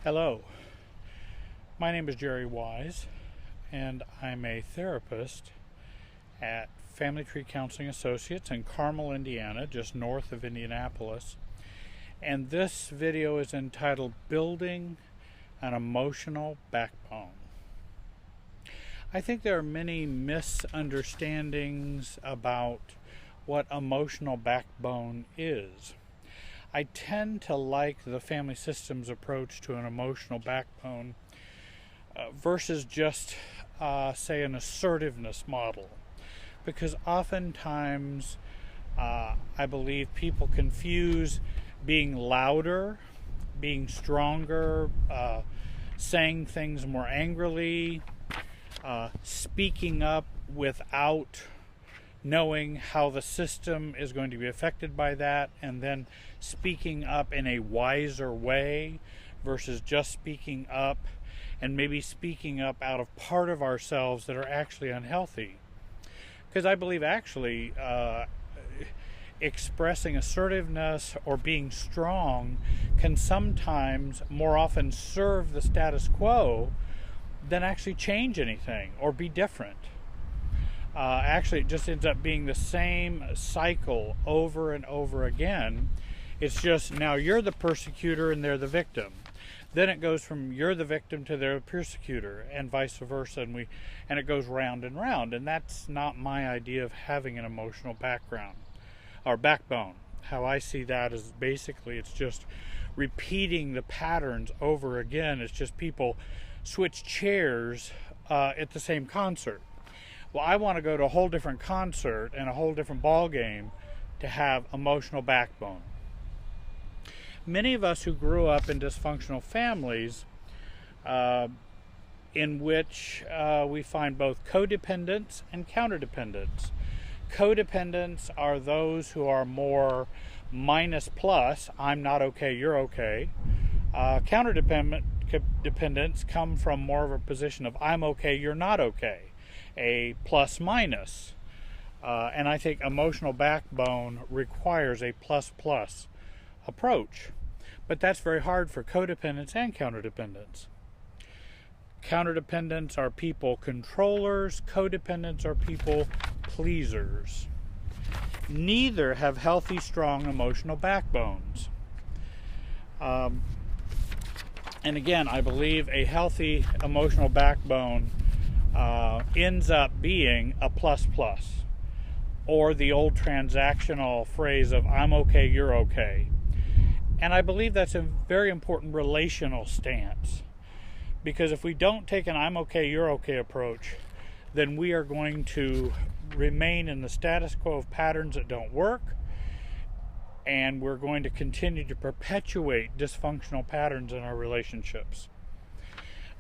Hello, my name is Jerry Wise, and I'm a therapist at Family Tree Counseling Associates in Carmel, Indiana, just north of Indianapolis. And this video is entitled Building an Emotional Backbone. I think there are many misunderstandings about what emotional backbone is. I tend to like the family systems approach to an emotional backbone versus just, say, an assertiveness model. Because oftentimes, I believe people confuse being louder, being stronger, saying things more angrily, speaking up without knowing how the system is going to be affected by that, and then speaking up in a wiser way versus just speaking up and maybe speaking up out of part of ourselves that are actually unhealthy. Because I believe actually expressing assertiveness or being strong can sometimes more often serve the status quo than actually change anything or be different. Actually, it just ends up being the same cycle over and over again. It's just now you're the persecutor and they're the victim. Then it goes from you're the victim to they're the persecutor, and vice versa, and it goes round and round. And that's not my idea of having an emotional background or backbone. How I see that is basically it's just repeating the patterns over again. It's just people switch chairs at the same concert. Well, I want to go to a whole different concert and a whole different ball game to have emotional backbone. Many of us who grew up in dysfunctional families in which we find both codependence and counterdependence. Codependents are those who are more minus plus, I'm not okay, you're okay. Counterdependents come from more of a position of I'm okay, you're not okay. A plus minus, and I think emotional backbone requires a plus plus approach, but that's very hard for codependents and counterdependents. Counterdependents are people controllers, codependents are people pleasers. Neither have healthy, strong emotional backbones. And again, I believe a healthy emotional backbone ends up being a plus plus, or the old transactional phrase of I'm okay, you're okay. And I believe that's a very important relational stance, because if we don't take an I'm okay, you're okay approach, then we are going to remain in the status quo of patterns that don't work, and we're going to continue to perpetuate dysfunctional patterns in our relationships.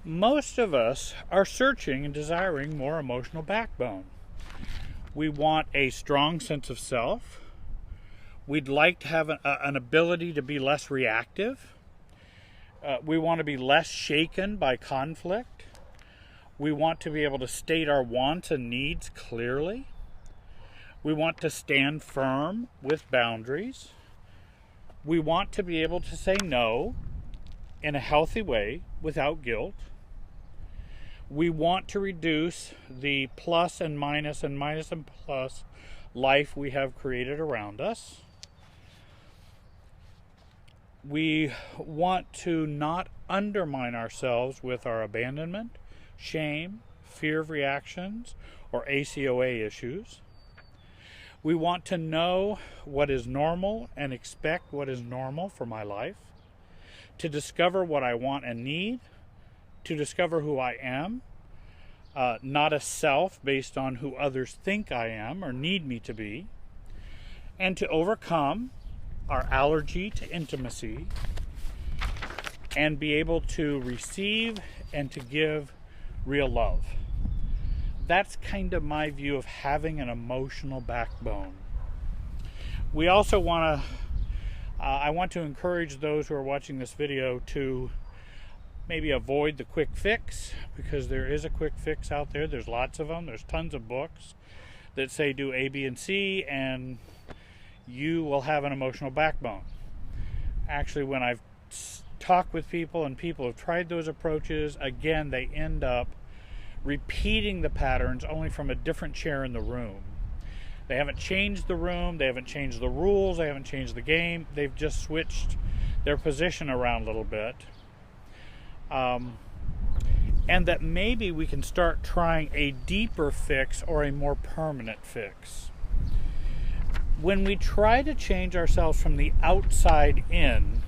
Most of us are searching and desiring more emotional backbone. We want a strong sense of self. We'd like to have an ability to be less reactive. We want to be less shaken by conflict. We want to be able to state our wants and needs clearly. We want to stand firm with boundaries. We want to be able to say no in a healthy way without guilt. We want to reduce the plus and minus and plus life we have created around us. We want to not undermine ourselves with our abandonment, shame, fear of reactions, or ACOA issues. We want to know what is normal and expect what is normal for my life, to discover what I want and need, to discover who I am, not a self based on who others think I am or need me to be, and to overcome our allergy to intimacy and be able to receive and to give real love. That's kind of my view of having an emotional backbone. We also want to I want to encourage those who are watching this video to maybe avoid the quick fix, because there is a quick fix out there. There's lots of them. There's tons of books that say do A, B, and C, and you will have an emotional backbone. Actually, when I've talked with people and people have tried those approaches, again, they end up repeating the patterns only from a different chair in the room. They haven't changed the room, they haven't changed the rules, they haven't changed the game, they've just switched their position around a little bit. And that maybe we can start trying a deeper fix or a more permanent fix. When we try to change ourselves from the outside in,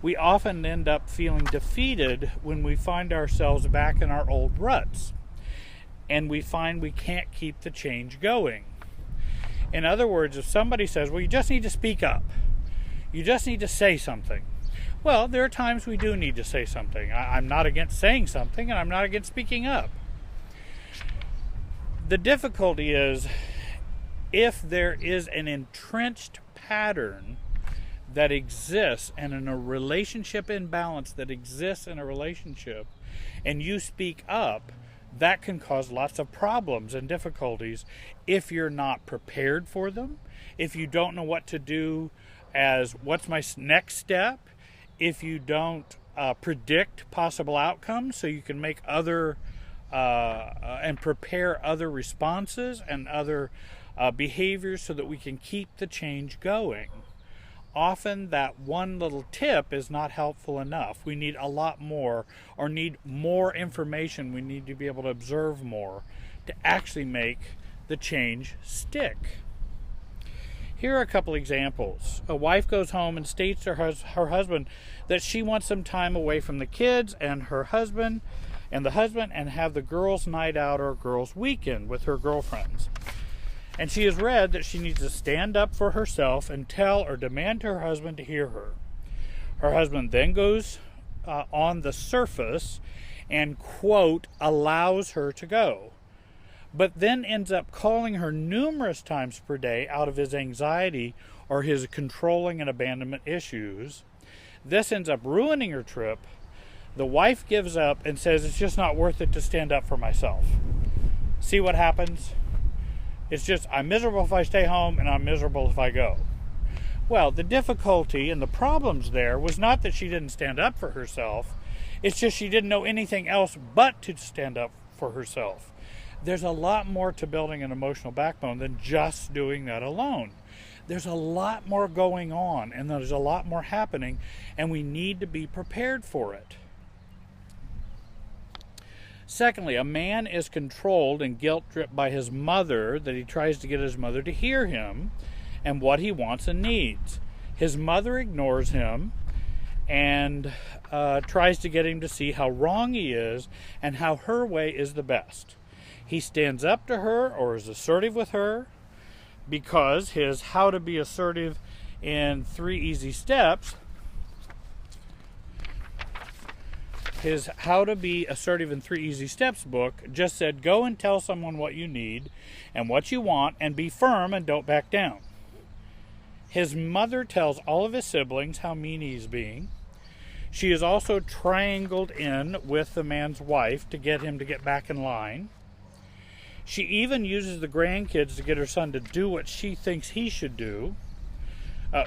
we often end up feeling defeated when we find ourselves back in our old ruts. And we find we can't keep the change going. In other words, if somebody says, well, you just need to speak up, you just need to say something. Well, there are times we do need to say something. I'm not against saying something, and I'm not against speaking up. The difficulty is, if there is an entrenched pattern that exists and in a relationship imbalance that exists in a relationship, and you speak up, that can cause lots of problems and difficulties if you're not prepared for them, if you don't know what to do as what's my next step, if you don't predict possible outcomes so you can make other and prepare other responses and other behaviors so that we can keep the change going. Often that one little tip is not helpful enough. We need a lot more, or need more information. We need to be able to observe more to actually make the change stick. Here are a couple examples. A wife goes home and states to her husband that she wants some time away from the kids and her husband and have the girls' night out or girls' weekend with her girlfriends. And she has read that she needs to stand up for herself and tell or demand to her husband to hear her. Her husband then goes on the surface and, quote, allows her to go, but then ends up calling her numerous times per day out of his anxiety or his controlling and abandonment issues. This ends up ruining her trip. The wife gives up and says, it's just not worth it to stand up for myself. See what happens? It's just, I'm miserable if I stay home and I'm miserable if I go. Well, the difficulty and the problems there was not that she didn't stand up for herself. It's just she didn't know anything else but to stand up for herself. There's a lot more to building an emotional backbone than just doing that alone. There's a lot more going on, and there's a lot more happening, and we need to be prepared for it. Secondly, a man is controlled and guilt-tripped by his mother that he tries to get his mother to hear him and what he wants and needs. His mother ignores him and tries to get him to see how wrong he is and how her way is the best. He stands up to her or is assertive with her because his How to Be Assertive in 3 Easy Steps His How to Be Assertive in 3 Easy Steps book just said, go and tell someone what you need and what you want and be firm and don't back down. His mother tells all of his siblings how mean he's being. She is also triangled in with the man's wife to get him to get back in line. She even uses the grandkids to get her son to do what she thinks he should do.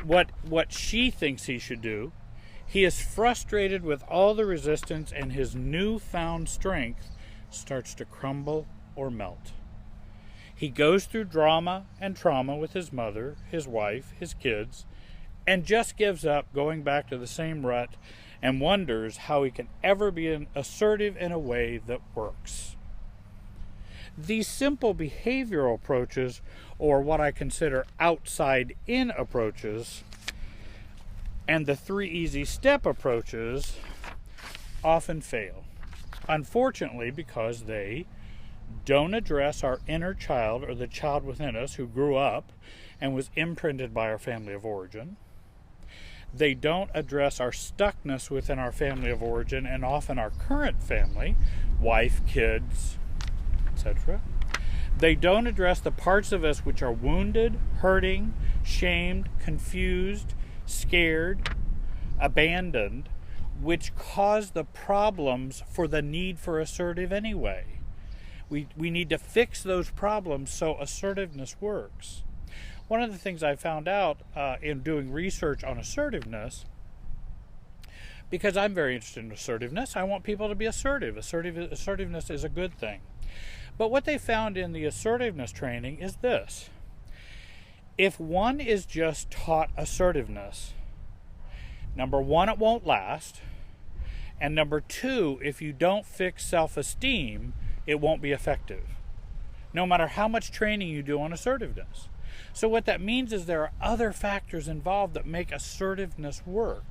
What she thinks he should do. He is frustrated with all the resistance, and his newfound strength starts to crumble or melt. He goes through drama and trauma with his mother, his wife, his kids, and just gives up going back to the same rut and wonders how he can ever be assertive in a way that works. These simple behavioral approaches, or what I consider outside-in approaches, and the 3 Easy Step approaches often fail. Unfortunately, because they don't address our inner child or the child within us who grew up and was imprinted by our family of origin. They don't address our stuckness within our family of origin and often our current family, wife, kids, etc. They don't address the parts of us which are wounded, hurting, shamed, confused, scared, abandoned, which cause the problems for the need for assertive anyway. We need to fix those problems so assertiveness works. One of the things I found out in doing research on assertiveness, because I'm very interested in assertiveness. I want people to be assertive. Assertiveness is a good thing. But what they found in the assertiveness training is this. If one is just taught assertiveness, number one, it won't last. And number two, if you don't fix self-esteem, it won't be effective, no matter how much training you do on assertiveness. So what that means is there are other factors involved that make assertiveness work.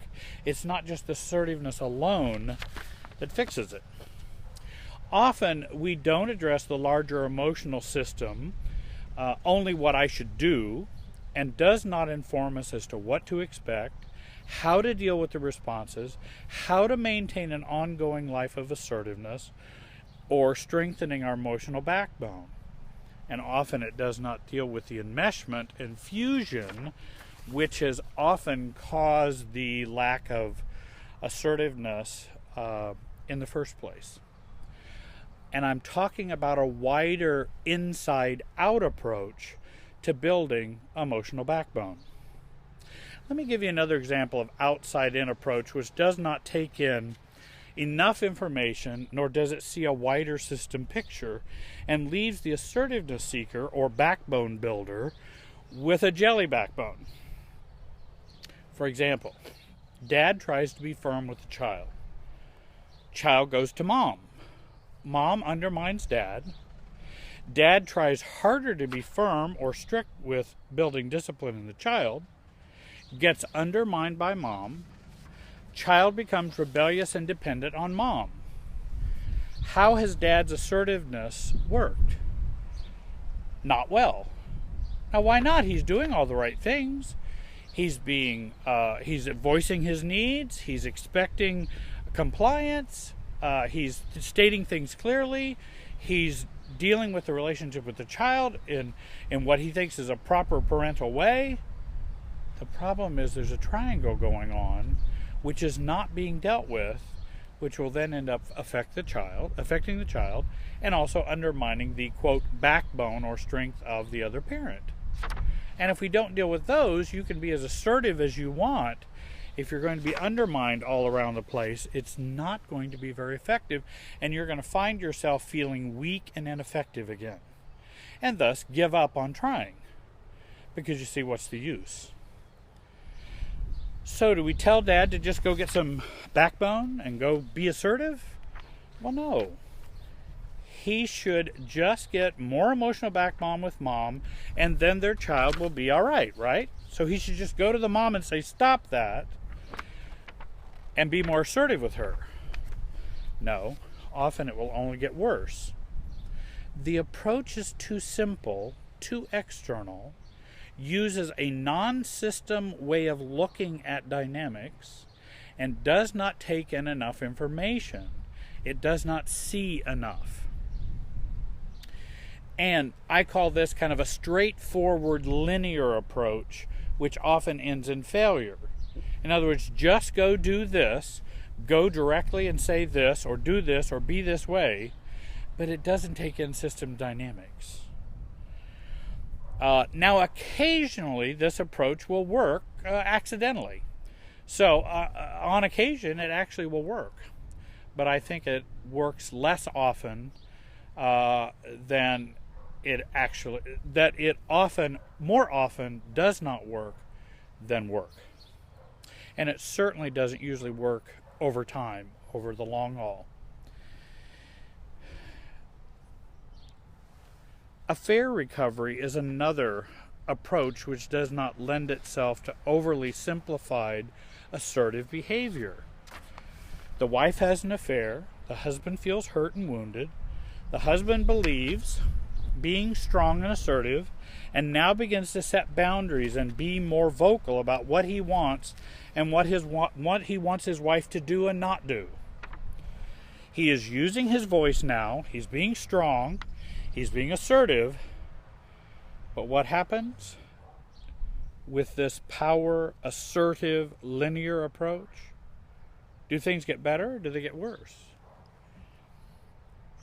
It's not just assertiveness alone that fixes it. Often we don't address the larger emotional system, only what I should do, and does not inform us as to what to expect, how to deal with the responses, how to maintain an ongoing life of assertiveness, or strengthening our emotional backbone. And often it does not deal with the enmeshment and fusion, which has often caused the lack of assertiveness in the first place. And I'm talking about a wider inside-out approach to building emotional backbone. Let me give you another example of outside-in approach, which does not take in enough information, nor does it see a wider system picture, and leaves the assertiveness seeker or backbone builder with a jelly backbone. For example, dad tries to be firm with the child. Child goes to mom. Mom undermines dad. Dad tries harder to be firm or strict with building discipline in the child, gets undermined by mom. Child becomes rebellious and dependent on mom. How has dad's assertiveness worked? Not well. Now, why not? He's doing all the right things. He's voicing his needs. He's expecting compliance. He's stating things clearly. He's dealing with the relationship with the child in what he thinks is a proper parental way. The problem is there's a triangle going on which is not being dealt with, which will then end up affecting the child, and also undermining the, quote, backbone or strength of the other parent. And if we don't deal with those, you can be as assertive as you want. If you're going to be undermined all around the place, it's not going to be very effective, and you're going to find yourself feeling weak and ineffective again, and thus give up on trying, because you see, what's the use? So do we tell dad to just go get some backbone and go be assertive? Well, no. He should just get more emotional backbone with mom, and then their child will be all right, right? So he should just go to the mom and say, stop that, and be more assertive with her. No, often it will only get worse. The approach is too simple, too external, uses a non-system way of looking at dynamics, and does not take in enough information. It does not see enough. And I call this kind of a straightforward linear approach, which often ends in failure. In other words, just go do this, go directly and say this, or do this, or be this way, but it doesn't take in system dynamics. Now, occasionally, this approach will work accidentally. So, on occasion, it actually will work. But I think it works less often than it actually... That it more often does not work than work. And it certainly doesn't usually work over time, over the long haul. Affair recovery is another approach which does not lend itself to overly simplified assertive behavior. The wife has an affair, the husband feels hurt and wounded, the husband believes being strong and assertive, and now begins to set boundaries and be more vocal about what he wants and what he wants his wife to do and not do. He is using his voice now, he's being strong, he's being assertive, but what happens with this power, assertive, linear approach? Do things get better or do they get worse?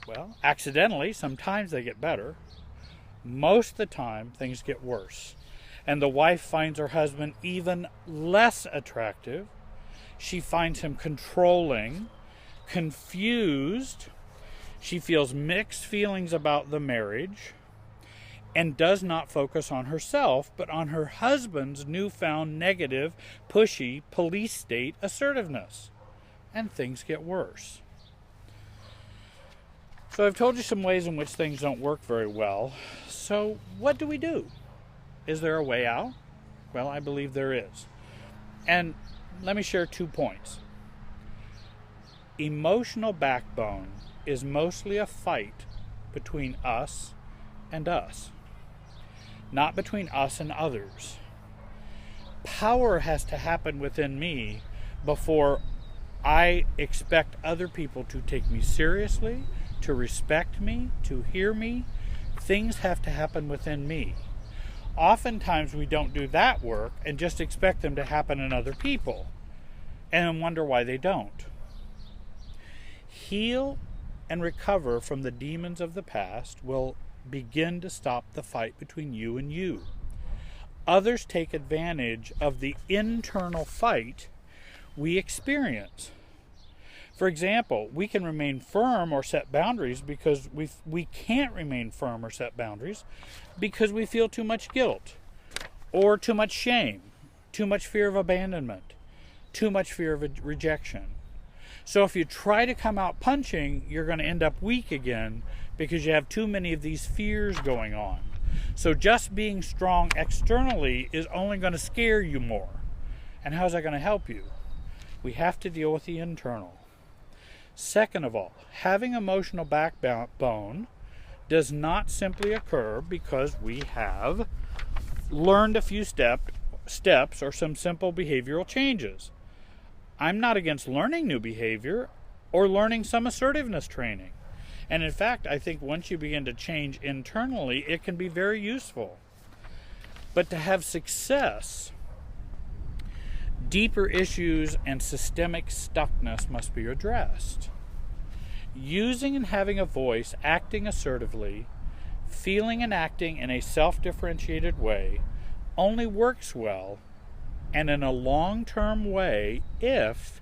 Well, accidentally, sometimes they get better. Most of the time, things get worse. And the wife finds her husband even less attractive. She finds him controlling, confused. She feels mixed feelings about the marriage and does not focus on herself, but on her husband's newfound negative, pushy, police state assertiveness. And things get worse. So I've told you some ways in which things don't work very well. So what do we do? Is there a way out? Well, I believe there is. And let me share 2 points. Emotional backbone is mostly a fight between us and us, not between us and others. Power has to happen within me before I expect other people to take me seriously, to respect me, to hear me. Things have to happen within me. Oftentimes we don't do that work and just expect them to happen in other people and wonder why they don't. Heal and recover from the demons of the past will begin to stop the fight between you and you. Others take advantage of the internal fight we experience. For example, we can remain firm or set boundaries because we can't remain firm or set boundaries because we feel too much guilt or too much shame, too much fear of abandonment, too much fear of rejection. So if you try to come out punching, you're going to end up weak again because you have too many of these fears going on. So just being strong externally is only going to scare you more. And how's that going to help you? We have to deal with the internal. Second of all, having emotional backbone does not simply occur because we have learned a few steps or some simple behavioral changes. I'm not against learning new behavior or learning some assertiveness training. And in fact, I think once you begin to change internally, it can be very useful. But to have success, deeper issues and systemic stuckness must be addressed. Using and having a voice, acting assertively, feeling and acting in a self-differentiated way only works well and in a long-term way if,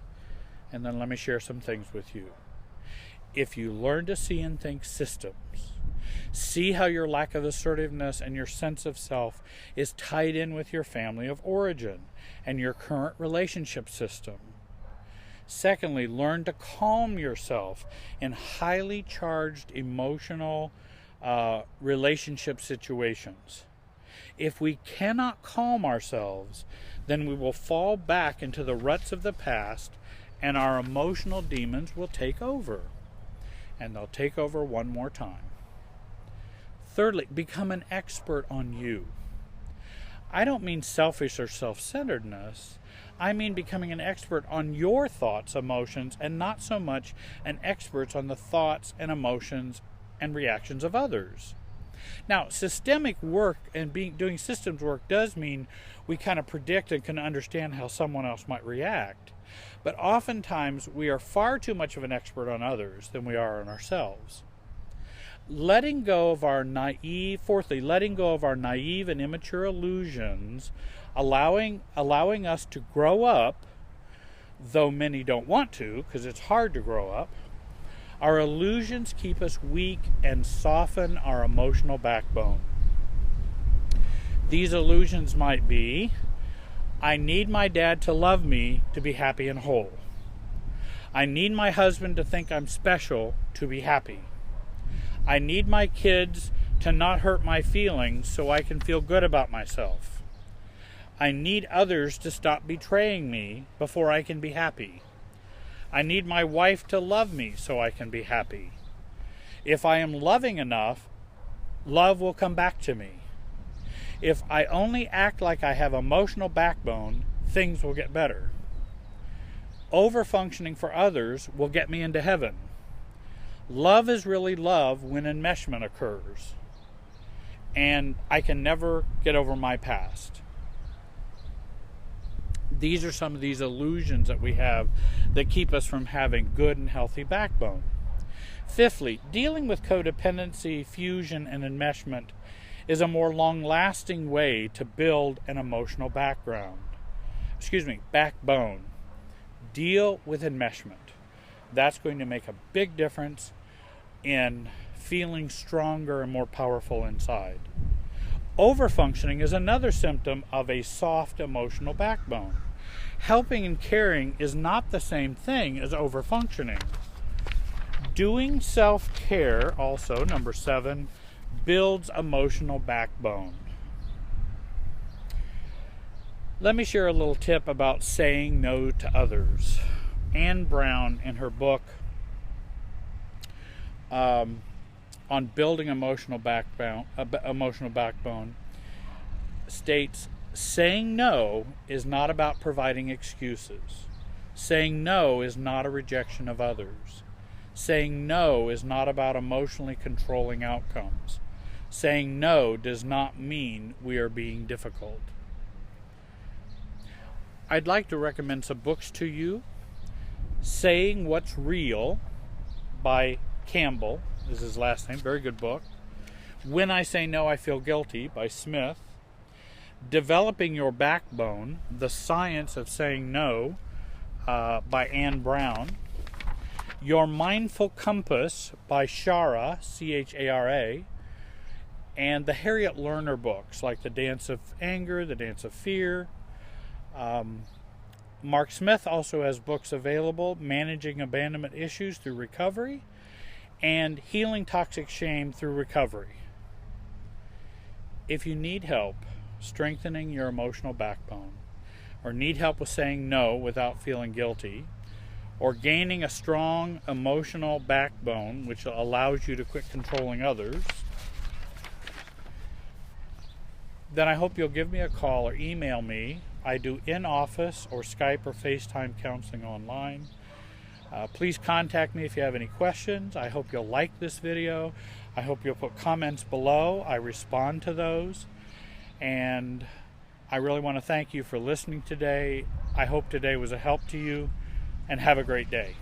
and then let me share some things with you, if you learn to see and think systems, see how your lack of assertiveness and your sense of self is tied in with your family of origin and your current relationship system. Secondly, learn to calm yourself in highly charged emotional relationship situations. If we cannot calm ourselves, then we will fall back into the ruts of the past and our emotional demons will take over. And they'll take over one more time. Thirdly, become an expert on you. I don't mean selfish or self-centeredness. I mean becoming an expert on your thoughts, emotions, and not so much an expert on the thoughts and emotions and reactions of others. Now, systemic work and doing systems work does mean we kind of predict and can understand how someone else might react. But oftentimes we are far too much of an expert on others than we are on ourselves. Letting go of our naive and immature illusions, allowing us to grow up, though many don't want to because it's hard to grow up. Our illusions keep us weak and soften our emotional backbone. These illusions might be, I need my dad to love me to be happy and whole. I need my husband to think I'm special to be happy. I need my kids to not hurt my feelings so I can feel good about myself. I need others to stop betraying me before I can be happy. I need my wife to love me so I can be happy. If I am loving enough, love will come back to me. If I only act like I have emotional backbone, things will get better. Overfunctioning for others will get me into heaven. Love is really love when enmeshment occurs. And I can never get over my past. These are some of these illusions that we have that keep us from having good and healthy backbone. Fifthly, dealing with codependency, fusion, and enmeshment is a more long-lasting way to build an emotional backbone. deal with enmeshment. That's going to make a big difference in feeling stronger and more powerful inside. Overfunctioning is another symptom of a soft emotional backbone. Helping and caring is not the same thing as overfunctioning. Doing self-care, also, number 7, builds emotional backbone. Let me share a little tip about saying no to others. Anne Brown, in her book on building emotional backbone, states, saying no is not about providing excuses. Saying no is not a rejection of others. Saying no is not about emotionally controlling outcomes. Saying no does not mean we are being difficult. I'd like to recommend some books to you. Saying What's Real by Campbell is his last name, very good book. When I Say No, I Feel Guilty by Smith. Developing Your Backbone, The Science of Saying No by Anne Brown. Your Mindful Compass by Chara, C-H-A-R-A. And the Harriet Lerner books like The Dance of Anger, The Dance of Fear. Mark Smith also has books available, Managing Abandonment Issues Through Recovery and Healing Toxic Shame Through Recovery. If you need help strengthening your emotional backbone, or need help with saying no without feeling guilty, or gaining a strong emotional backbone which allows you to quit controlling others, then I hope you'll give me a call or email me. I do in-office or Skype or Facetime counseling online. Please contact me if you have any questions. I hope you'll like this video. I hope you'll put comments below. I respond to those. And I really want to thank you for listening today. I hope today was a help to you, and have a great day.